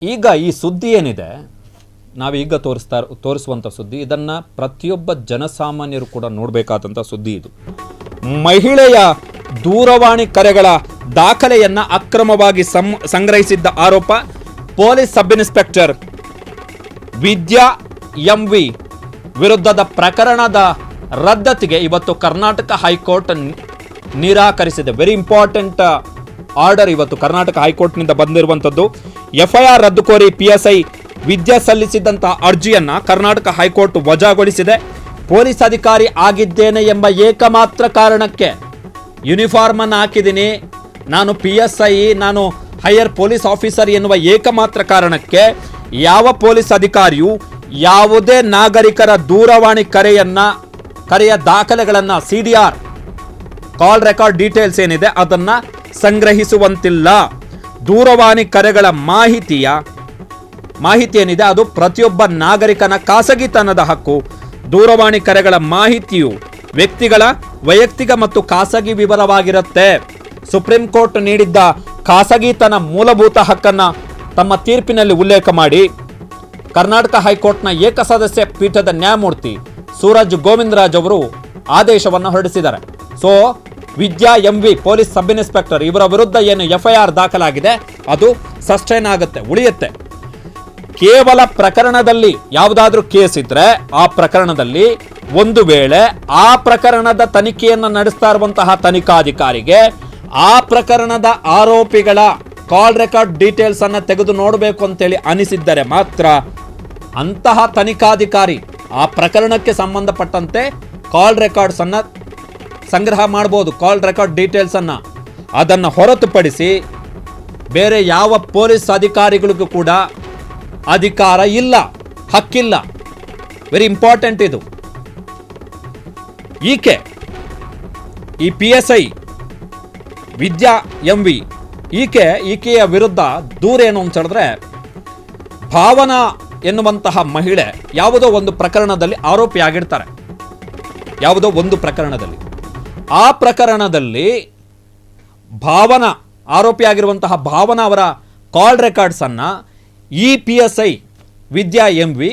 ಈಗ ಈ ಸುದ್ದಿ ಏನಿದೆ, ನಾವೀಗ ತೋರಿಸುವಂಥ ಸುದ್ದಿ, ಇದನ್ನು ಪ್ರತಿಯೊಬ್ಬ ಜನಸಾಮಾನ್ಯರು ಕೂಡ ನೋಡಬೇಕಾದಂಥ ಸುದ್ದಿ. ಇದು ಮಹಿಳೆಯ ದೂರವಾಣಿ ಕರೆಗಳ ದಾಖಲೆಯನ್ನು ಅಕ್ರಮವಾಗಿ ಸಂಗ್ರಹಿಸಿದ್ದ ಆರೋಪ ಪೊಲೀಸ್ ಸಬ್ ಇನ್ಸ್ಪೆಕ್ಟರ್ ವಿದ್ಯಾ ಎಂವಿ ವಿರುದ್ಧದ ಪ್ರಕರಣದ ರದ್ದತಿಗೆ ಇವತ್ತು ಕರ್ನಾಟಕ ಹೈಕೋರ್ಟ್ ನಿರಾಕರಿಸಿದೆ. ವೆರಿ ಇಂಪಾರ್ಟೆಂಟ್ ಆರ್ಡರ್ ಇವತ್ತು ಕರ್ನಾಟಕ ಹೈಕೋರ್ಟ್ನಿಂದ ಬಂದಿರುವಂಥದ್ದು. ಎಫ್ಐಆರ್ ರದ್ದು ಕೋರಿ PSI ವಿದ್ಯಾ ಸಲ್ಲಿಸಿದ್ದಂಥ ಅರ್ಜಿಯನ್ನು ಕರ್ನಾಟಕ ಹೈಕೋರ್ಟ್ ವಜಾಗೊಳಿಸಿದೆ. ಪೊಲೀಸ್ ಅಧಿಕಾರಿ ಆಗಿದ್ದೇನೆ ಎಂಬ ಏಕಮಾತ್ರ ಕಾರಣಕ್ಕೆ, ಯೂನಿಫಾರ್ಮ್ ಅನ್ನು ಹಾಕಿದ್ದೀನಿ, ನಾನು PSI, ನಾನು ಹೈಯರ್ ಪೊಲೀಸ್ ಆಫೀಸರ್ ಎನ್ನುವ ಏಕಮಾತ್ರ ಕಾರಣಕ್ಕೆ ಯಾವ ಪೊಲೀಸ್ ಅಧಿಕಾರಿಯು ಯಾವುದೇ ನಾಗರಿಕರ ದೂರವಾಣಿ ಕರೆಯ ದಾಖಲೆಗಳನ್ನು CDR ಕಾಲ್ ರೆಕಾರ್ಡ್ ಡೀಟೇಲ್ಸ್ ಏನಿದೆ ಅದನ್ನು ಸಂಗ್ರಹಿಸುವಂತಿಲ್ಲ. ದೂರವಾಣಿ ಕರೆಗಳ ಮಾಹಿತಿ ಏನಿದೆ ಅದು ಪ್ರತಿಯೊಬ್ಬ ನಾಗರಿಕನ ಖಾಸಗಿತನದ ಹಕ್ಕು. ದೂರವಾಣಿ ಕರೆಗಳ ಮಾಹಿತಿಯು ವ್ಯಕ್ತಿಗಳ ವೈಯಕ್ತಿಕ ಮತ್ತು ಖಾಸಗಿ ವಿವರವಾಗಿರುತ್ತೆ. ಸುಪ್ರೀಂ ಕೋರ್ಟ್ ನೀಡಿದ್ದ ಖಾಸಗಿತನ ಮೂಲಭೂತ ಹಕ್ಕನ್ನು ತಮ್ಮ ತೀರ್ಪಿನಲ್ಲಿ ಉಲ್ಲೇಖ ಮಾಡಿ ಕರ್ನಾಟಕ ಹೈಕೋರ್ಟ್ನ ಏಕಸದಸ್ಯ ಪೀಠದ ನ್ಯಾಯಮೂರ್ತಿ ಸೂರಜ್ ಗೋವಿಂದರಾಜ್ ಅವರು ಆದೇಶವನ್ನು ಹೊರಡಿಸಿದ್ದಾರೆ. ಸೊ ವಿದ್ಯಾ ಎಂವಿ ಪೊಲೀಸ್ ಸಬ್ ಇನ್ಸ್ಪೆಕ್ಟರ್ ಇವರ ವಿರುದ್ಧ ಏನು FIR ದಾಖಲಾಗಿದೆ ಅದು ಸಸ್ಟೈನ್ ಆಗುತ್ತೆ, ಉಳಿಯುತ್ತೆ. ಕೇವಲ ಪ್ರಕರಣದಲ್ಲಿ ಯಾವುದಾದ್ರೂ ಕೇಸ್ ಇದ್ರೆ ಆ ಪ್ರಕರಣದಲ್ಲಿ ಒಂದು ವೇಳೆ ಆ ಪ್ರಕರಣದ ತನಿಖೆಯನ್ನು ನಡೆಸ್ತಾ ಇರುವಂತಹ ತನಿಖಾಧಿಕಾರಿಗೆ ಆ ಪ್ರಕರಣದ ಆರೋಪಿಗಳ ಕಾಲ್ ರೆಕಾರ್ಡ್ ಡೀಟೇಲ್ಸ್ ಅನ್ನು ತೆಗೆದು ನೋಡಬೇಕು ಅಂತೇಳಿ ಅನಿಸಿದ್ದರೆ ಮಾತ್ರ ಅಂತಹ ತನಿಖಾಧಿಕಾರಿ ಆ ಪ್ರಕರಣಕ್ಕೆ ಸಂಬಂಧಪಟ್ಟಂತೆ ಕಾಲ್ ರೆಕಾರ್ಡ್ಸ್ ಅನ್ನು ಸಂಗ್ರಹ ಮಾಡಬಹುದು. ಕಾಲ್ ರೆಕಾರ್ಡ್ ಡೀಟೇಲ್ಸ್ ಅನ್ನು ಅದನ್ನು ಹೊರತುಪಡಿಸಿ ಬೇರೆ ಯಾವ ಪೊಲೀಸ್ ಅಧಿಕಾರಿಗಳಿಗೂ ಕೂಡ ಅಧಿಕಾರ ಇಲ್ಲ, ಹಕ್ಕಿಲ್ಲ. ವೆರಿ ಇಂಪಾರ್ಟೆಂಟ್ ಇದು. ಈ PSI ವಿದ್ಯಾ ಎಂವಿ ಈಕೆಯ ವಿರುದ್ಧ ದೂರ ಏನು ಅಂತ ಹೇಳಿದ್ರೆ, ಭಾವನಾ ಎನ್ನುವಂತಹ ಮಹಿಳೆ ಯಾವುದೋ ಒಂದು ಪ್ರಕರಣದಲ್ಲಿ ಆರೋಪಿಯಾಗಿರ್ತಾರೆ. ಯಾವುದೋ ಒಂದು ಪ್ರಕರಣದಲ್ಲಿ, ಆ ಪ್ರಕರಣದಲ್ಲಿ ಭಾವನಾ ಆರೋಪಿಯಾಗಿರುವಂತಹ ಭಾವನಾ ಅವರ ಕಾಲ್ ರೆಕಾರ್ಡ್ಸ್ ಅನ್ನ ಈ PSI ವಿದ್ಯಾ ಎಂವಿ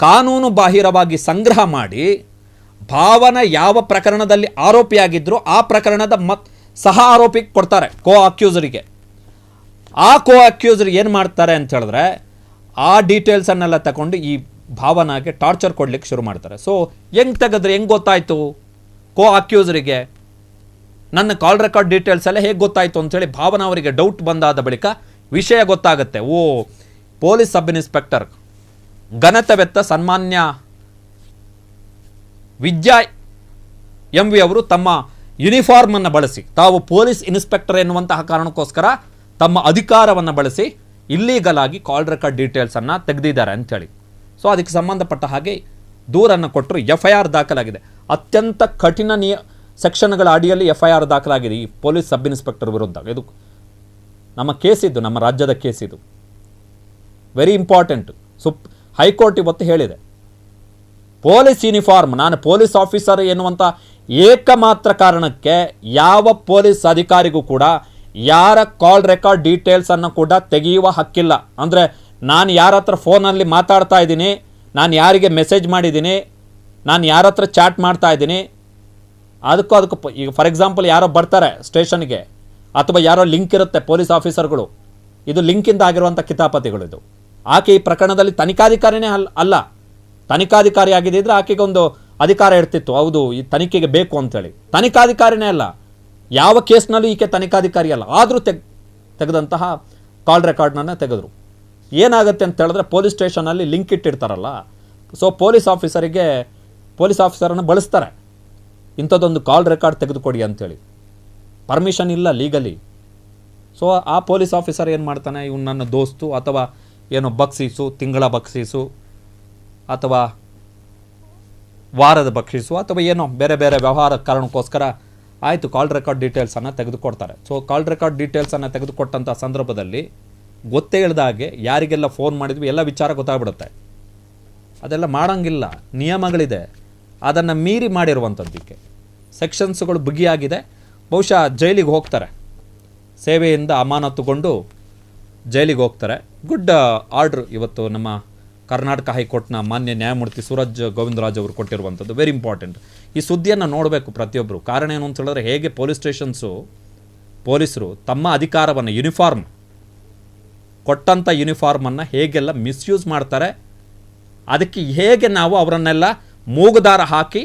ಕಾನೂನು ಬಾಹಿರವಾಗಿ ಸಂಗ್ರಹ ಮಾಡಿ ಭಾವನಾ ಯಾವ ಪ್ರಕರಣದಲ್ಲಿ ಆರೋಪಿಯಾಗಿದ್ರು ಆ ಪ್ರಕರಣದ ಸಹ ಆರೋಪಿಗೆ ಕೊಡ್ತಾರೆ, ಕೋ ಅಕ್ಯೂಸರಿಗೆ. ಆ ಕೋ ಅಕ್ಯೂಸರ್ ಏನು ಮಾಡ್ತಾರೆ ಅಂತ ಹೇಳಿದ್ರೆ ಆ ಡೀಟೇಲ್ಸ್ ಅನ್ನೆಲ್ಲ ತಗೊಂಡು ಈ ಭಾವನಾಗೆ ಟಾರ್ಚರ್ ಕೊಡ್ಲಿಕ್ಕೆ ಶುರು ಮಾಡ್ತಾರೆ. ಸೊ ಹೆಂಗೆ ಗೊತ್ತಾಯ್ತು ಕೋ ಅಕ್ಯೂಸರಿಗೆ ನನ್ನ ಕಾಲ್ ರೆಕಾರ್ಡ್ ಡೀಟೇಲ್ಸ್ ಎಲ್ಲ ಹೇಗೆ ಗೊತ್ತಾಯ್ತು ಅಂತೇಳಿ ಭಾವನಾ ಅವರಿಗೆ ಡೌಟ್ ಬಂದಾದ ಬಳಿಕ ವಿಷಯ ಗೊತ್ತಾಗುತ್ತೆ. ಪೊಲೀಸ್ ಸಬ್ ಇನ್ಸ್ಪೆಕ್ಟರ್ ಘನತೆವೆತ್ತ ಸನ್ಮಾನ್ಯ ವಿದ್ಯಾ ಎಂವಿ ಅವರು ತಮ್ಮ ಯೂನಿಫಾರ್ಮ್ ಅನ್ನು ಬಳಸಿ, ತಾವು ಪೊಲೀಸ್ ಇನ್ಸ್ಪೆಕ್ಟರ್ ಎನ್ನುವಂತಹ ಕಾರಣಕ್ಕೋಸ್ಕರ ತಮ್ಮ ಅಧಿಕಾರವನ್ನು ಬಳಸಿ ಇಲ್ಲೀಗಲ್ ಆಗಿ ಕಾಲ್ ರೆಕಾರ್ಡ್ ಡೀಟೇಲ್ಸ್ ಅನ್ನು ತೆಗೆದಿದ್ದಾರೆ ಅಂತೇಳಿ. ಸೊ ಅದಕ್ಕೆ ಸಂಬಂಧಪಟ್ಟ ಹಾಗೆ ದೂರನ್ನು ಕೊಟ್ಟರು. FIR ದಾಖಲಾಗಿದೆ. ಅತ್ಯಂತ ಕಠಿಣ ಸೆಕ್ಷನ್ಗಳ ಅಡಿಯಲ್ಲಿ FIR ದಾಖಲಾಗಿದೆ ಈ ಪೊಲೀಸ್ ಸಬ್ ಇನ್ಸ್ಪೆಕ್ಟರ್ ವಿರುದ್ಧ. ಇದು ನಮ್ಮ ಕೇಸ್, ಇದು ನಮ್ಮ ರಾಜ್ಯದ ಕೇಸ್. ಇದು ವೆರಿ ಇಂಪಾರ್ಟೆಂಟ್. ಹೈಕೋರ್ಟ್ ಇವತ್ತು ಹೇಳಿದೆ, ಪೊಲೀಸ್ ಯೂನಿಫಾರ್ಮ್, ನಾನು ಪೊಲೀಸ್ ಆಫೀಸರ್ ಎನ್ನುವಂಥ ಏಕಮಾತ್ರ ಕಾರಣಕ್ಕೆ ಯಾವ ಪೊಲೀಸ್ ಅಧಿಕಾರಿಗೂ ಕೂಡ ಯಾರ ಕಾಲ್ ರೆಕಾರ್ಡ್ ಡೀಟೇಲ್ಸ್ ಅನ್ನು ಕೂಡ ತೆಗೆಯುವ ಹಕ್ಕಿಲ್ಲ. ಅಂದರೆ ನಾನು ಯಾರ ಹತ್ರ ಫೋನಲ್ಲಿ ಮಾತಾಡ್ತಾ ಇದ್ದೀನಿ, ನಾನು ಯಾರಿಗೆ ಮೆಸೇಜ್ ಮಾಡಿದ್ದೀನಿ, ನಾನು ಯಾರ ಹತ್ರ ಚಾಟ್ ಮಾಡ್ತಾ ಇದ್ದೀನಿ, ಅದಕ್ಕೂ ಈಗ ಫಾರ್ ಎಕ್ಸಾಂಪಲ್ ಯಾರೋ ಬರ್ತಾರೆ ಸ್ಟೇಷನ್ಗೆ, ಅಥವಾ ಯಾರೋ ಲಿಂಕ್ ಇರುತ್ತೆ ಪೊಲೀಸ್ ಆಫೀಸರ್ಗಳು, ಇದು ಲಿಂಕಿಂದ ಆಗಿರುವಂಥ ಕಿತಾಪತಿಗಳು. ಇದು ಆಕೆ ಈ ಪ್ರಕರಣದಲ್ಲಿ ತನಿಖಾಧಿಕಾರಿನೇ ಅಲ್ಲ. ತನಿಖಾಧಿಕಾರಿ ಆಗಿದ್ದರೆ ಆಕೆಗೆ ಒಂದು ಅಧಿಕಾರ ಇರ್ತಿತ್ತು, ಹೌದು ಈ ತನಿಖೆಗೆ ಬೇಕು ಅಂತೇಳಿ. ತನಿಖಾಧಿಕಾರಿನೇ ಅಲ್ಲ, ಯಾವ ಕೇಸ್ನಲ್ಲೂ ಈಕೆ ತನಿಖಾಧಿಕಾರಿ ಅಲ್ಲ. ಆದರೂ ತೆಗೆದಂತಹ ಕಾಲ್ ರೆಕಾರ್ಡ್ನನ್ನು ತೆಗೆದ್ರು. ಏನಾಗುತ್ತೆ ಅಂತ ಹೇಳಿದ್ರೆ ಪೊಲೀಸ್ ಸ್ಟೇಷನಲ್ಲಿ ಲಿಂಕ್ ಇಟ್ಟಿರ್ತಾರಲ್ಲ, ಸೊ ಪೊಲೀಸ್ ಆಫೀಸರನ್ನು ಬಳಸ್ತಾರೆ, ಇಂಥದ್ದೊಂದು ಕಾಲ್ ರೆಕಾರ್ಡ್ ತೆಗೆದುಕೊಡಿ ಅಂಥೇಳಿ. ಪರ್ಮಿಷನ್ ಇಲ್ಲ ಲೀಗಲಿ. ಸೊ ಆ ಪೊಲೀಸ್ ಆಫೀಸರ್ ಏನು ಮಾಡ್ತಾನೆ, ಇವನು ನನ್ನ ದೋಸ್ತು, ಅಥವಾ ಏನೋ ಬಕ್ಷೀಸು, ತಿಂಗಳ ಬಕ್ಷೀಸು, ಅಥವಾ ವಾರದ ಬಕ್ಷೀಸು, ಅಥವಾ ಏನೋ ಬೇರೆ ಬೇರೆ ವ್ಯವಹಾರ ಕಾರಣಕ್ಕೋಸ್ಕರ ಆಯಿತು ಕಾಲ್ ರೆಕಾರ್ಡ್ ಡೀಟೇಲ್ಸನ್ನು ತೆಗೆದುಕೊಡ್ತಾರೆ. ಸೊ ಕಾಲ್ ರೆಕಾರ್ಡ್ ಡೀಟೇಲ್ಸನ್ನು ತೆಗೆದುಕೊಟ್ಟಂಥ ಸಂದರ್ಭದಲ್ಲಿ ಗೊತ್ತೇ ಇಲ್ಲದ ಹಾಗೆ ಯಾರಿಗೆಲ್ಲ ಫೋನ್ ಮಾಡಿದ್ವಿ ಎಲ್ಲ ವಿಚಾರ ಗೊತ್ತಾಗ್ಬಿಡುತ್ತೆ. ಅದೆಲ್ಲ ಮಾಡೋಂಗಿಲ್ಲ, ನಿಯಮಗಳಿದೆ, ಅದನ್ನು ಮೀರಿ ಮಾಡಿರುವಂಥದ್ದಕ್ಕೆ ಸೆಕ್ಷನ್ಸ್ಗಳು ಬಿಗಿಯಾಗಿದೆ. ಬಹುಶಃ ಜೈಲಿಗೆ ಹೋಗ್ತಾರೆ, ಸೇವೆಯಿಂದ ಅಮಾನತುಗೊಂಡು ಜೈಲಿಗೆ ಹೋಗ್ತಾರೆ. ಗುಡ್ ಆರ್ಡ್ರ್ ಇವತ್ತು ನಮ್ಮ ಕರ್ನಾಟಕ ಹೈಕೋರ್ಟ್ನ ಮಾನ್ಯ ನ್ಯಾಯಮೂರ್ತಿ ಸೂರಜ್ ಗೋವಿಂದರಾಜ್ ಅವರು ಕೊಟ್ಟಿರುವಂಥದ್ದು. Very important. ಈ ಸುದ್ದಿಯನ್ನು ನೋಡಬೇಕು ಪ್ರತಿಯೊಬ್ಬರು. ಕಾರಣ ಏನು ಅಂತ ಹೇಳಿದ್ರೆ, ಹೇಗೆ ಪೊಲೀಸ್ ಸ್ಟೇಷನ್ಸು ಪೊಲೀಸರು ತಮ್ಮ ಅಧಿಕಾರವನ್ನು ಯೂನಿಫಾರ್ಮ್ ಕೊಟ್ಟಂಥ ಯೂನಿಫಾರ್ಮನ್ನು ಹೇಗೆಲ್ಲ ಮಿಸ್ಯೂಸ್ ಮಾಡ್ತಾರೆ, ಅದಕ್ಕೆ ಹೇಗೆ ನಾವು ಅವರನ್ನೆಲ್ಲ ಮೂಗುದಾರ ಹಾಕಿ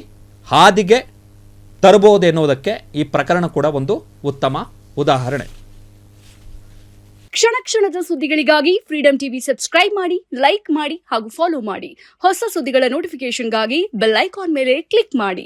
ಹಾದಿಗೆ ತರಬಹುದೆನ್ನುವುದಕ್ಕೆ ಈ ಪ್ರಕರಣ ಕೂಡ ಒಂದು ಉತ್ತಮ ಉದಾಹರಣೆ. ಕ್ಷಣ ಕ್ಷಣದ ಸುದ್ದಿಗಳಿಗಾಗಿ ಫ್ರೀಡಂ ಟಿವಿ ಸಬ್ಸ್ಕ್ರೈಬ್ ಮಾಡಿ, ಲೈಕ್ ಮಾಡಿ ಹಾಗೂ ಫಾಲೋ ಮಾಡಿ. ಹೊಸ ಸುದ್ದಿಗಳ ನೋಟಿಫಿಕೇಶನ್ಗಾಗಿ ಬೆಲ್ ಐಕಾನ್ ಮೇಲೆ ಕ್ಲಿಕ್ ಮಾಡಿ.